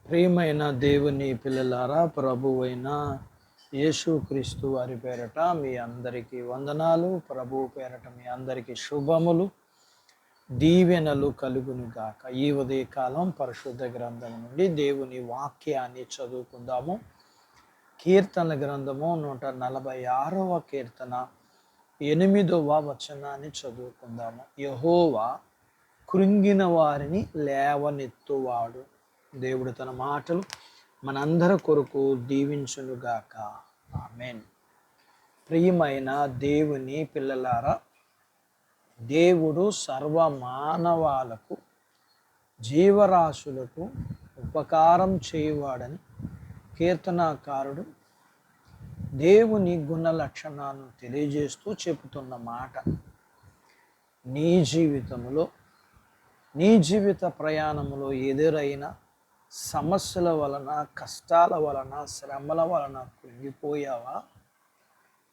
ప్రియమైన దేవుని పిల్లలారా, ప్రభువైన యేసుక్రీస్తు వారి పేరట మీ అందరికీ వందనాలు. ప్రభువు పేరట మీ అందరికీ శుభములు, దీవెనలు కలుగును గాక. ఈ ఉదయకాలం పరిశుద్ధ గ్రంథం నుండి దేవుని వాక్యాన్ని చదువుకుందాము. కీర్తన గ్రంథము 146వ కీర్తన 8వ వచనాన్ని చదువుకుందాము. యెహోవా కృంగిన వారిని లేవనెత్తువాడు. దేవుడు తన మాటలు మనందరి కొరకు దీవించునుగాక. ఆమేన్. ప్రియమైన దేవుని పిల్లలారా, దేవుడు సర్వ మానవాలకు, జీవరాశులకు ఉపకారం చేయువాడని కీర్తనాకారుడు దేవుని గుణ లక్షణాలను తెలియజేస్తూ చెబుతున్న మాట. నీ జీవితంలో, నీ జీవిత ప్రయాణంలో ఎదురైన సమస్యల వలన, కష్టాల వలన, శ్రమల వలన కృంగిపోయావా?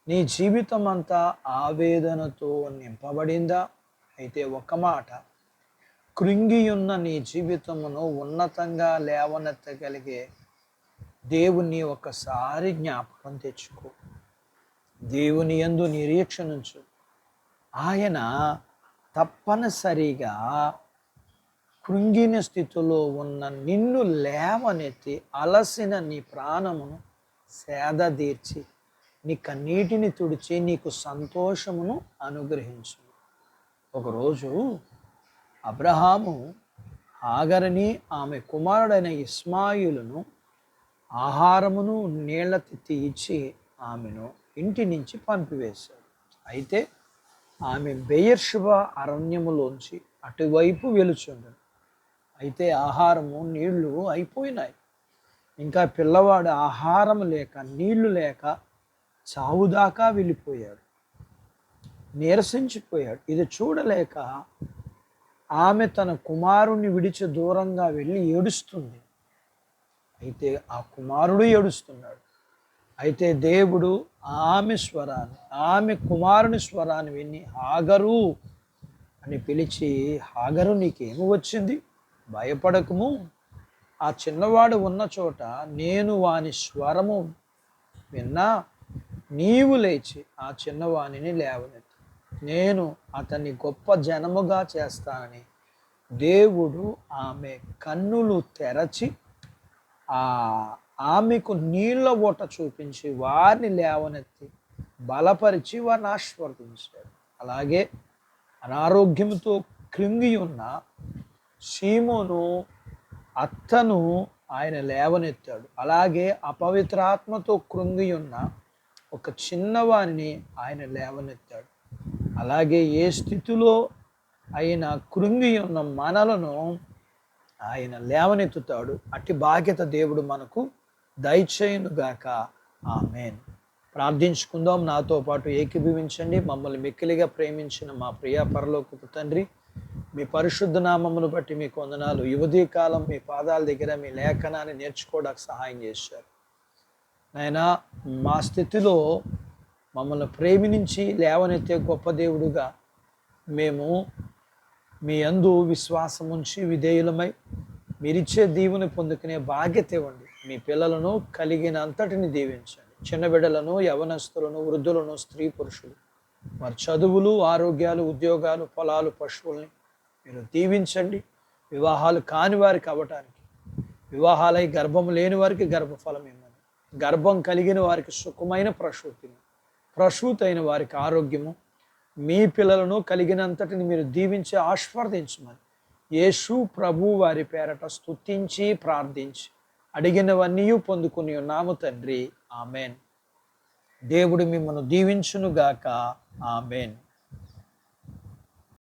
నీ జీవితం అంతా ఆవేదనతో నింపబడిందా? అయితే ఒక మాట, కృంగి ఉన్న నీ జీవితమును ఉన్నతంగా లేవనెత్తగలిగే దేవుని ఒకసారి జ్ఞాపకం తెచ్చుకో. దేవుని యందు నిరీక్షణించు. ఆయన తప్పనిసరిగా కృంగిన స్థితిలో ఉన్న నిన్ను లేవనెత్తి అలసిన నీ ప్రాణమును సేద తీర్చి నీ కన్నీటిని తుడిచి నీకు సంతోషమును అనుగ్రహించు. ఒకరోజు అబ్రహాము హాగరుని, ఆమె కుమారుడైన ఇస్మాయిలును ఆహారమును నీళ్ల తిత్తి ఇచ్చి ఆమెను ఇంటి నుంచి పంపివేశాడు. అయితే ఆమె బెయేర్షెబా అరణ్యములోంచి అటువైపు వెలుచుండెను. అయితే ఆహారము, నీళ్లు అయిపోయినాయి. ఇంకా పిల్లవాడు ఆహారం లేక, నీళ్లు లేక చావుదాకా వెళ్ళిపోయాడు, నీరసించిపోయాడు. ఇది చూడలేక ఆమె తన కుమారుణ్ణి విడిచి దూరంగా వెళ్ళి ఏడుస్తుంది. అయితే ఆ కుమారుడు ఏడుస్తున్నాడు. అయితే దేవుడు ఆమె స్వరాన్ని, ఆమె కుమారుని స్వరాన్ని విని హాగరు అని పిలిచి, హాగరు నీకేమి వచ్చింది? భయపడకము. ఆ చిన్నవాడు ఉన్న చోట నేను వాని స్వరము విన్నా. నీవు లేచి ఆ చిన్నవాణిని లేవనెత్తు, నేను అతన్ని గొప్ప జనముగా చేస్తానని దేవుడు ఆమె కన్నులు తెరచి ఆమెకు నీళ్ళ ఓట చూపించి వారిని లేవనెత్తి బలపరిచి వారిని ఆశీర్వదించాడు. అలాగే అనారోగ్యంతో కృంగి ఉన్న సీమోను అత్తను ఆయన లేవనెత్తాడు. అలాగే అపవిత్రాత్మతో కృంగి ఉన్న ఒక చిన్నవారిని ఆయన లేవనెత్తాడు. అలాగే ఏ స్థితిలో ఆయన కృంగి ఉన్న మనలను ఆయన లేవనెత్తుతాడు. అట్టి బాధ్యత దేవుడు మనకు దయచేయునుగాక. ఆమేన్. ప్రార్థించుకుందాం. నాతో పాటు ఏకీభవించండి. మమ్మల్ని మిక్కిలిగా ప్రేమించిన మా ప్రియ పరలోకపు తండ్రి, మీ పరిశుద్ధ నామమును బట్టి మీకు వందనాలు. యువతీ కాలం మీ పాదాల దగ్గర మీ లేఖనాన్ని నేర్చుకోవడానికి సహాయం చేశారు నాయనా. మా స్థితిలో మమ్మల్ని ప్రేమించి లేవనెత్తే గొప్ప దేవుడుగా మేము మీ యందు విశ్వాసం ఉంచి విధేయులమై మీరిచ్చే దీవుని పొందుకునే బాధ్యత ఇవ్వండి. మీ పిల్లలను కలిగిన అంతటిని దీవించండి. చిన్న బిడ్డలను, యవనస్తులను, వృద్ధులను, స్త్రీ పురుషులు, వారి చదువులు, ఆరోగ్యాలు, ఉద్యోగాలు, పొలాలు, పశువుల్ని మీరు దీవించండి. వివాహాలు కాని వారికి అవ్వటానికి, వివాహాలై గర్భం లేని వారికి గర్భఫలం ఇవ్వండి. గర్భం కలిగిన వారికి సుఖమైన ప్రసూతిని, ప్రసూతి అయిన వారికి ఆరోగ్యము, మీ పిల్లలను కలిగినంతటిని మీరు దీవించి ఆశీర్వదించమని యేసు ప్రభు వారి పేరట స్తుతించి ప్రార్థించి అడిగినవన్నీ పొందుకుని ఉన్నాము తండ్రి. ఆమెన్. దేవుడు మిమ్మల్ని దీవించునుగాక. ఆమెన్.